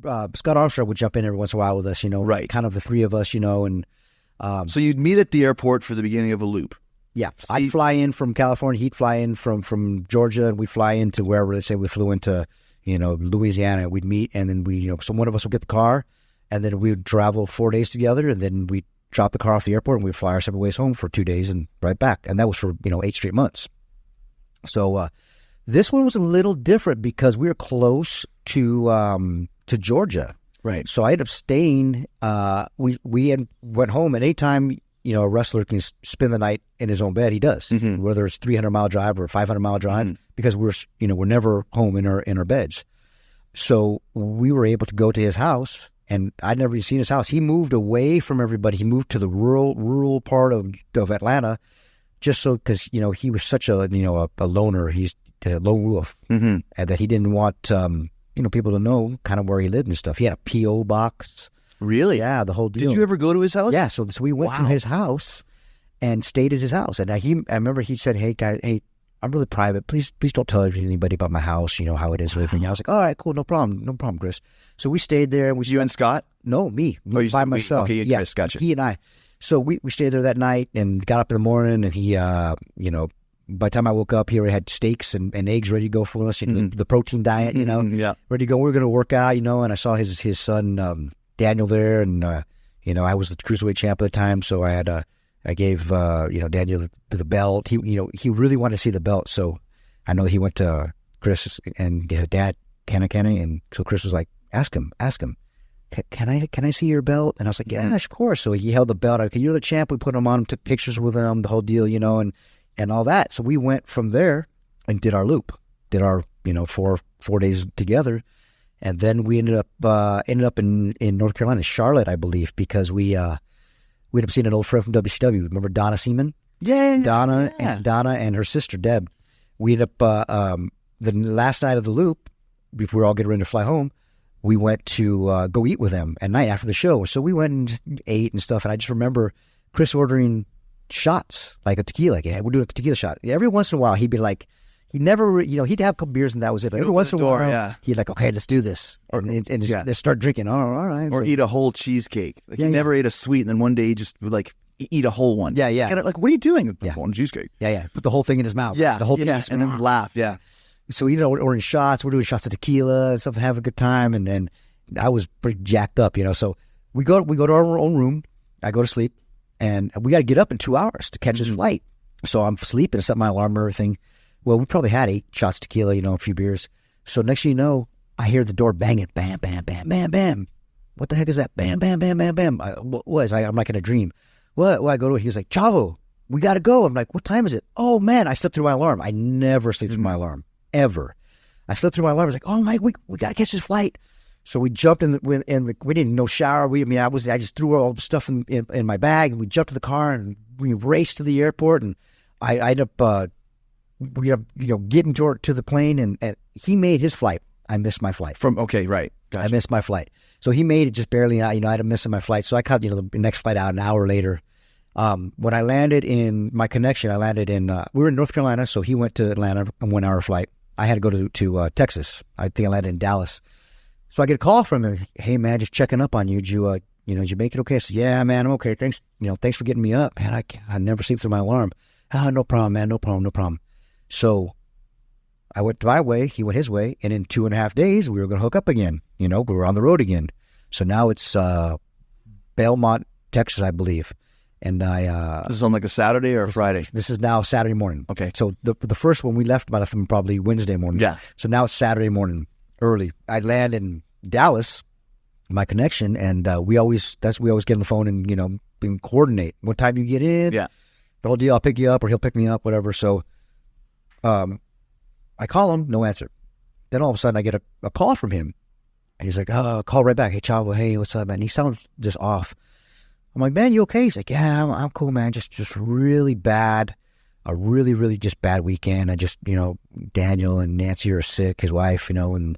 Scott Armstrong would jump in every once in a while with us, Right. kind of the three of us, and So you'd meet at the airport for the beginning of a loop. yeah, I'd fly in from California, he'd fly in from Georgia, and we'd fly into wherever. Let's say we flew into, Louisiana. We'd meet, and then so one of us would get the car, and then we would travel 4 days together, and then we'd drop the car off the airport, and we'd fly our separate ways home for 2 days and right back. And that was for 8 straight months. So this one was a little different because we were close to Georgia. Right. So I ended up staying. We went home, and anytime a wrestler can spend the night in his own bed, he does. Mm-hmm. Whether it's 300-mile drive or 500-mile drive, because we're never home in our beds. So we were able to go to his house, and I'd never seen his house. He moved away from everybody. He moved to the rural part of Atlanta, just so because he was such a loner. He's a lone wolf, and that he didn't want people to know kind of where he lived and stuff. He had a P.O. box. Really? Yeah, the whole deal. Did you ever go to his house? Yeah, so we went to his house and stayed at his house. And I remember he said, "Hey guys, I'm really private. Please don't tell anybody about my house. You know how it is with everything." I was like, "All right, cool, no problem, Chris." So we stayed there. And You and Scott? No, me by myself. Okay, yeah, Chris, gotcha. He and I. So we stayed there that night and got up in the morning, and he, by the time I woke up, he already had steaks and eggs ready to go for us. The protein diet, Yeah. ready to go. We were going to work out, and I saw his son Daniel there, and I was the cruiserweight champ at the time, so I gave Daniel the belt. He really wanted to see the belt, so I know he went to Chris and he said, "Dad, can I?" And so Chris was like, "Ask him. Can I see your belt?" And I was like, "Yeah, of course." So he held the belt. Okay, you're the champ. We put him on, took pictures with him, the whole deal, and all that. So we went from there and did our loop, did our 4 days together, and then we ended up in North Carolina, Charlotte, I believe, because we ended up seeing an old friend from WCW. Remember Donna Seaman? Yeah. Donna and her sister Deb. We ended up the last night of the loop, before we were all getting ready to fly home, we went to go eat with them at night after the show. So we went and ate and stuff, and I just remember Chris ordering shots, like a tequila. Like, yeah, we're doing a tequila shot. Every once in a while, he'd be like, he never, he'd have a couple beers and that was it. But every once in a while, he'd like, "Okay, let's do this," and just start drinking. Oh, all right. Or eat a whole cheesecake. He never ate a sweet, and then one day he just would eat a whole one. Yeah, yeah. Like, what are you doing? One cheesecake. Yeah. Put the whole thing in his mouth. Yeah, the whole thing. And then laugh. Yeah. So we're ordering shots. We're doing shots of tequila and stuff, and having a good time. And then I was pretty jacked up, So we go to our own room. I go to sleep, and we got to get up in 2 hours to catch his flight. So I'm sleeping, set my alarm and everything. Well, we probably had 8 shots of tequila, a few beers. So next thing you know, I hear the door banging, bam, bam, bam, bam, bam. What the heck is that? Bam, bam, bam, bam, bam. I'm like in a dream. What? Well, I go to it. He was like, "Chavo, we got to go." I'm like, "What time is it?" "Oh man, I slept through my alarm." I never sleep through my alarm, ever. I slept through my alarm. I was like, "Oh Mike, we got to catch this flight." So we jumped we didn't no shower. I just threw all the stuff in my bag, and we jumped to the car and we raced to the airport, and I ended up getting to the plane, and he made his flight. I missed my flight. Right. Gotcha. I missed my flight. So he made it just barely. I had to miss my flight. So I caught the next flight out an hour later. When I landed in my connection, I landed in we were in North Carolina, so he went to Atlanta, a 1 hour flight. I had to go to Texas. I think I landed in Dallas. So I get a call from him. "Hey man, just checking up on you. Did you make it okay?" I said, "Yeah man, I'm okay. Thanks. Thanks for getting me up. Man, I never sleep through my alarm." "Oh, no problem, man. No problem." So I went my way, he went his way, and in 2.5 days, we were going to hook up again. We were on the road again. So now it's Belmont, Texas, I believe. And this is on like a Saturday or a Friday? This is now Saturday morning. Okay. So the first one we left, I left him probably Wednesday morning. Yeah. So now it's Saturday morning, early. I land in Dallas, my connection, and we always get on the phone and, coordinate. What time you get in? Yeah. The whole deal, I'll pick you up or he'll pick me up, whatever. So I call him, no answer. Then all of a sudden I get a call from him. And he's like, call right back. "Hey, Chavo, hey, what's up, man?" And he sounds just off. I'm like, "Man, you okay?" He's like, "Yeah, I'm cool, man. Just really bad. A really, really just bad weekend. I just, Daniel and Nancy are sick, his wife, and,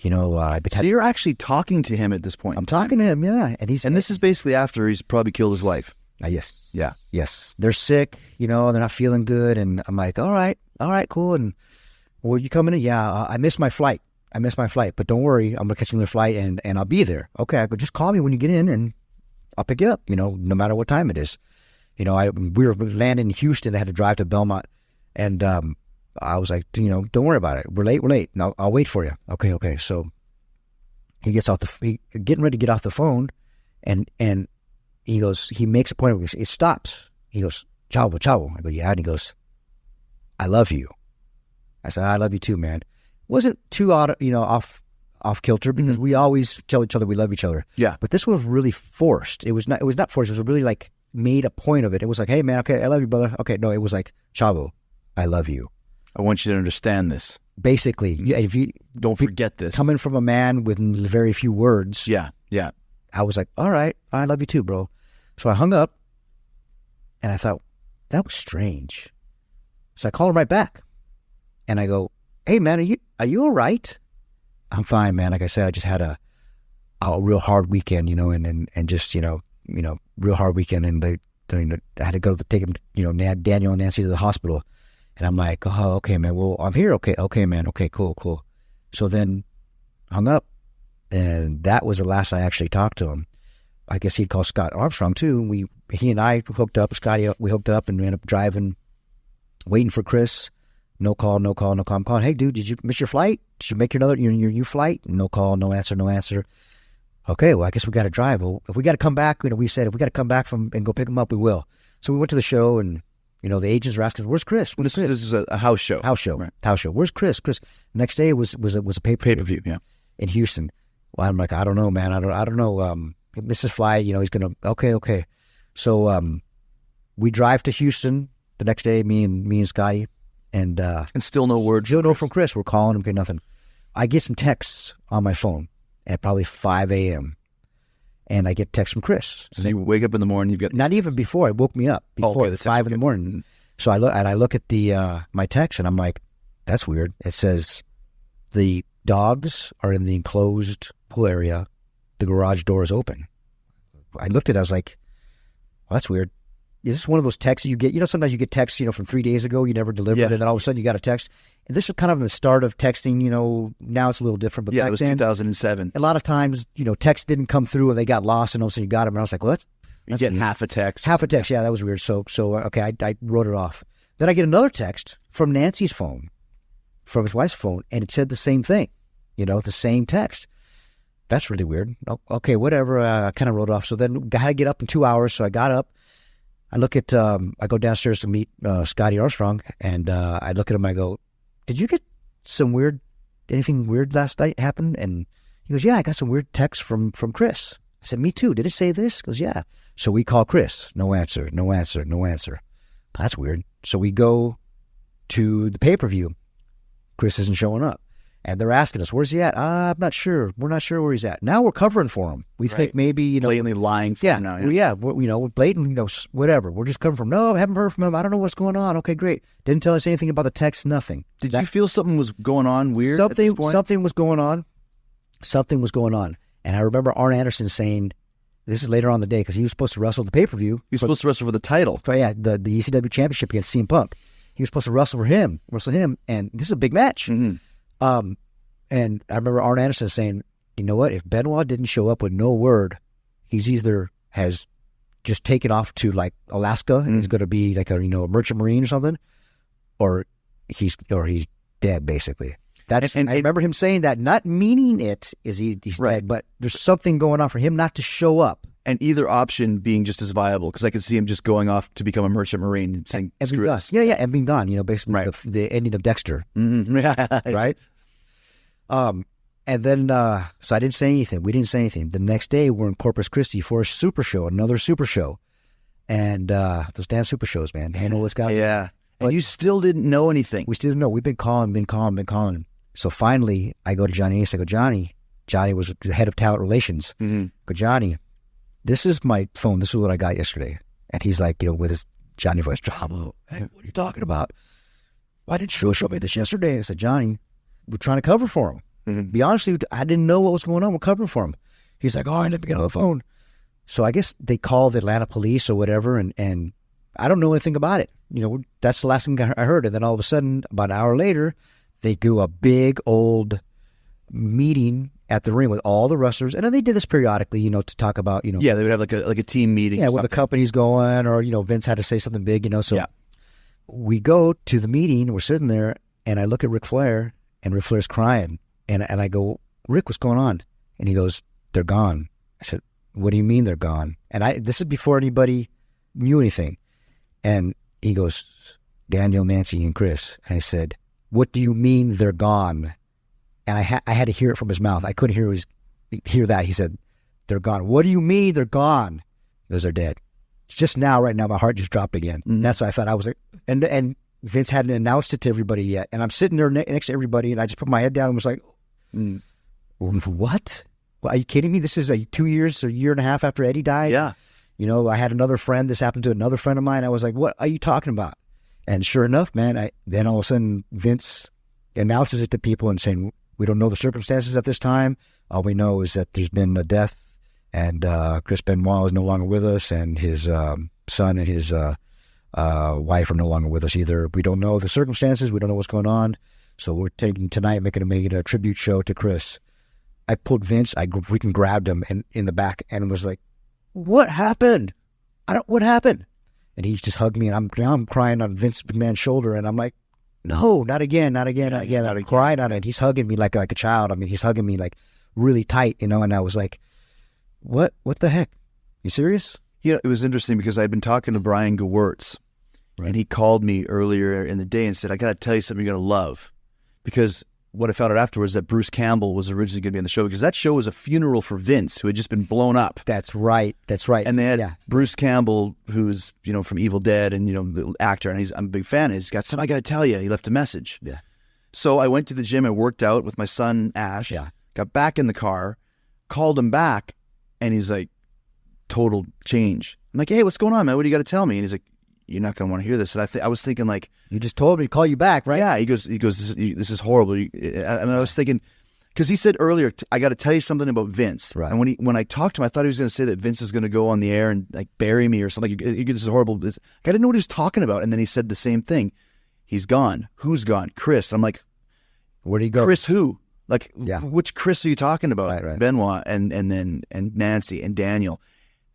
So you're actually talking to him at this point. I'm talking to him, yeah. And this is basically after he's probably killed his wife. Yes. Yeah. Yes. They're sick, they're not feeling good. And I'm like, all right, cool. And, "Well, you coming in?" "Yeah, I missed my flight." I missed my flight, but don't worry, I'm gonna catch another flight and I'll be there. Okay, I go, just call me when you get in and I'll pick you up. No matter what time it is. We were landing in Houston. I had to drive to Belmont, and I was like, don't worry about it. We're late. No, I'll wait for you. Okay. So he gets getting ready to get off the phone, and he goes, he makes a point of it stops. He goes, Chavo. I go, yeah. And he goes, I love you. I said, I love you too, man. Wasn't too off kilter, because we always tell each other we love each other. Yeah. But this was really forced. It was not forced. It was really like made a point of it. It was like, hey man, okay, I love you, brother. Okay, no, it was like, Chavo, I love you. I want you to understand this. Basically, if you don't forget this. Coming from a man with very few words. Yeah. I was like, all right, I love you too, bro. So I hung up, and I thought, that was strange. So I called him right back, and I go, hey man, are you all right? I'm fine, man. Like I said, I just had a real hard weekend, and just real hard weekend, and I had to go take him, Daniel and Nancy to the hospital, and I'm like, oh, okay, man. Well, I'm here. Okay, man. Okay, cool. So then hung up, and that was the last I actually talked to him. I guess he'd called Scott Armstrong too. He and I hooked up. Scotty, we hooked up, and we ended up driving, waiting for Chris. No call. I'm calling. Hey, dude, did you miss your flight? Did you make your new flight? No call, no answer. Okay, well, I guess we got to drive. Well, if we got to come back, we said if we got to come back and go pick him up, we will. So we went to the show, and the agents were asking, "Where's Chris? Where's Chris?" This is a house show. Right. House show. Where's Chris? Next day was a pay-per-view. Yeah. In Houston. Well, I'm like, I don't know, man. I don't know. He missed his flight. He's gonna. Okay. So we drive to Houston the next day. Me and Scotty. And still no word. Still no from Chris. We're calling him. Okay, nothing. I get some texts on my phone at probably 5 a.m. and I get text from Chris. So you wake up in the morning, you've got not even before. It woke me up before the 5 in the morning. So I look at the my text, and I'm like, that's weird. It says the dogs are in the enclosed pool area. The garage door is open. I looked at it. I was like, well, that's weird. Is this one of those texts you get? Sometimes you get texts, from 3 days ago, you never delivered, and then all of a sudden you got a text. And this was kind of the start of texting, now it's a little different. But back it was then, 2007. A lot of times, texts didn't come through and they got lost, and all of a sudden you got them. And I was like, well, you get half a text. Yeah, that was weird. So okay, I wrote it off. Then I get another text from Nancy's phone, from his wife's phone, and it said the same thing, the same text. That's really weird. Okay, whatever. I kind of wrote it off. So then I had to get up in 2 hours. So I got up. I go downstairs to meet Scotty Armstrong, and I look at him. I go, "Did you get anything weird last night happen?" And he goes, "Yeah, I got some weird text from Chris." I said, "Me too. Did it say this?" He goes, "Yeah." So we call Chris. No answer. That's weird. So we go to the pay-per-view. Chris isn't showing up. And they're asking us, where's he at? I'm not sure. We're not sure where he's at. Now we're covering for him. We think maybe, blatantly lying for him now. Yeah. We're blatant, whatever. We're just covering from him. No, I haven't heard from him. I don't know what's going on. Okay, great. Didn't tell us anything about the text, nothing. Did you feel something was going on weird at this point? Something was going on. And I remember Arn Anderson saying, this is later on in the day, because he was supposed to wrestle the pay-per-view. He was supposed to wrestle for the title. The ECW championship against CM Punk. He was supposed to wrestle him, and this is a big match. Mm-hmm. And I remember Arn Anderson saying, you know what, if Benoit didn't show up with no word, he's either has just taken off to like Alaska and he's going to be like a merchant marine or something, or he's dead basically. I remember him saying that, not meaning he's dead, but there's something going on for him not to show up. And either option being just as viable, because I could see him just going off to become a merchant marine and saying, and being gone. And being gone, basically the ending of Dexter. Mm-hmm. Right? And then, so I didn't say anything. We didn't say anything. The next day, we're in Corpus Christi for a super show, another super show. And those damn super shows, man. I know what's got. Yeah. And you still didn't know anything. We still didn't know. We've been calling. So finally, I go to Johnny Ace. I go, Johnny was the head of talent relations. Mm-hmm. I go, Johnny, this is my phone. This is what I got yesterday. And he's like, with his Johnny voice, Chavo, hey, what are you talking about? Why didn't you show me this yesterday? I said, Johnny, we're trying to cover for him. Mm-hmm. Be honest with you, I didn't know what was going on. We're covering for him. He's like, I let me get on the phone. So I guess they called the Atlanta police or whatever, and I don't know anything about it. That's the last thing I heard. And then all of a sudden, about an hour later, they do a big old meeting at the ring with all the wrestlers, and then they did this periodically, you know, to talk about, you know, Yeah, they would have like a team meeting. yeah, where the company's going, or you know, Vince had to say something big, you know. So we go to the meeting, we're sitting there, and I look at Ric Flair, and Ric Flair's crying, and I go, Rick, what's going on? And he goes, they're gone. I said, what do you mean they're gone? And this is before anybody knew anything. And he goes, Daniel, Nancy, and Chris. And I said, what do you mean they're gone? And I had to hear it from his mouth. I couldn't hear that. He said, they're gone. What do you mean they're gone? He goes, they're dead. Just now, right now, my heart just dropped again. Mm-hmm. That's what I felt. I was like, and Vince hadn't announced it to everybody yet. And I'm sitting there next to everybody, and I just put my head down and was like, what? Well, are you kidding me? This is 2 years or a year and a half after Eddie died. Yeah. You know, I had another friend. This happened to another friend of mine. I was like, what are you talking about? And sure enough, man, then all of a sudden Vince announces it to people and saying, we don't know the circumstances at this time. All we know is that there's been a death, and Chris Benoit is no longer with us, and his son and his wife are no longer with us either. We don't know the circumstances. We don't know what's going on. So we're taking tonight, making a tribute show to Chris. I pulled Vince. I freaking grabbed him in the back and was like, what happened? What happened? And he just hugged me, and I'm crying on Vince McMahon's shoulder, and I'm like, no, not again. I'm crying on it. He's hugging me like a child. I mean, he's hugging me like really tight, you know. And I was like, what the heck? You serious? Yeah, it was interesting because I'd been talking to Brian Gewirtz, and he called me earlier in the day and said, I got to tell you something you're going to love. Because what I found out afterwards that Bruce Campbell was originally going to be on the show, because that show was a funeral for Vince, who had just been blown up. That's right. And they had Bruce Campbell, who's, you know, from Evil Dead, and, you know, the actor, and I'm a big fan. He's got something I got to tell you. He left a message. Yeah. So I went to the gym. I worked out with my son, Ash. Yeah. Got back in the car, called him back, and he's like, total change. I'm like, hey, what's going on, man? What do you got to tell me? And he's like, you're not going to want to hear this. And I was thinking, like, you just told me to call you back, right? Yeah. He goes, this is horrible. And I was thinking, because he said earlier, I got to tell you something about Vince. Right. And when I talked to him, I thought he was going to say that Vince is going to go on the air and like bury me or something. This is horrible. I didn't know what he was talking about. And then he said the same thing. He's gone. Who's gone? Chris. I'm like, where'd he go? Chris who? Like, which Chris are you talking about? Right. Benoit and Nancy and Daniel.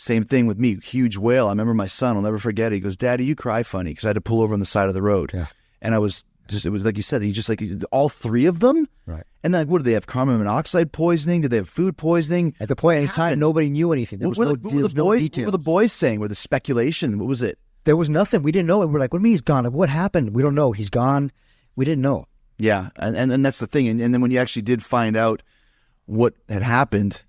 Same thing with me. Huge whale. I remember my son, I'll never forget it. He goes, Daddy, you cry funny, because I had to pull over on the side of the road. Yeah. And it was like you said, he just like, all three of them? Right. And like, what, did they have carbon monoxide poisoning? Did they have food poisoning? At the point in time, nobody knew anything. There was no details. What were the boys saying? Were the speculation? What was it? There was nothing. We didn't know. We're like, what do you mean he's gone? What happened? We don't know. He's gone. We didn't know. Yeah. And that's the thing. And then when you actually did find out what had happened,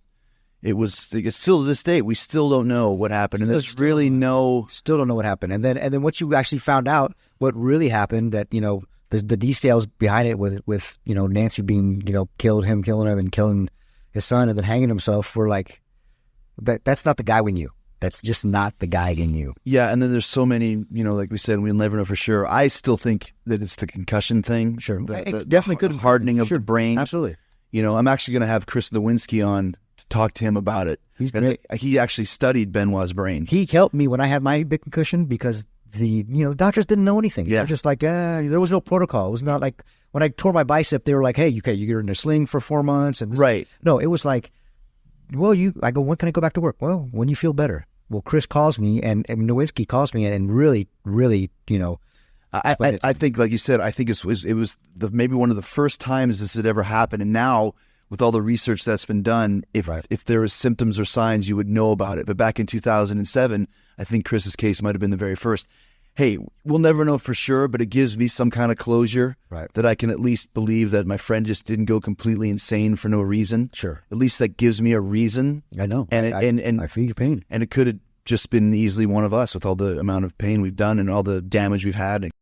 it's still to this day, we still don't know what happened. And there's really still don't know what happened. And then once you actually found out what really happened, that, you know, the details behind it with, you know, Nancy being, you know, killing him and killing his son and then hanging himself, we're like, that's not the guy we knew. That's just not the guy we knew. Yeah. And then there's so many, you know, like we said, we'll never know for sure. I still think that it's the concussion thing. Sure. The definitely could. Hardening of the brain. Absolutely. You know, I'm actually going to have Chris Nowinski on to talk to him about it. He's great. He actually studied Benoit's brain. He helped me when I had my big concussion, because the doctors didn't know anything. Yeah. They're just like, there was no protocol. It was not like when I tore my bicep, they were like, hey, okay, you're in a sling for 4 months. And right. No, it was like, well, I go, when can I go back to work? Well, when you feel better. Well, Chris calls me and Nowinski calls me and really, really, you know, I think, like you said, I think it was maybe one of the first times this had ever happened. And now, with all the research that's been done, if there was symptoms or signs, you would know about it. But back in 2007, I think Chris's case might have been the very first. Hey, we'll never know for sure, but it gives me some kind of closure that I can at least believe that my friend just didn't go completely insane for no reason. Sure. At least that gives me a reason. I know. And I feel your pain. And it could have just been easily one of us with all the amount of pain we've done and all the damage we've had.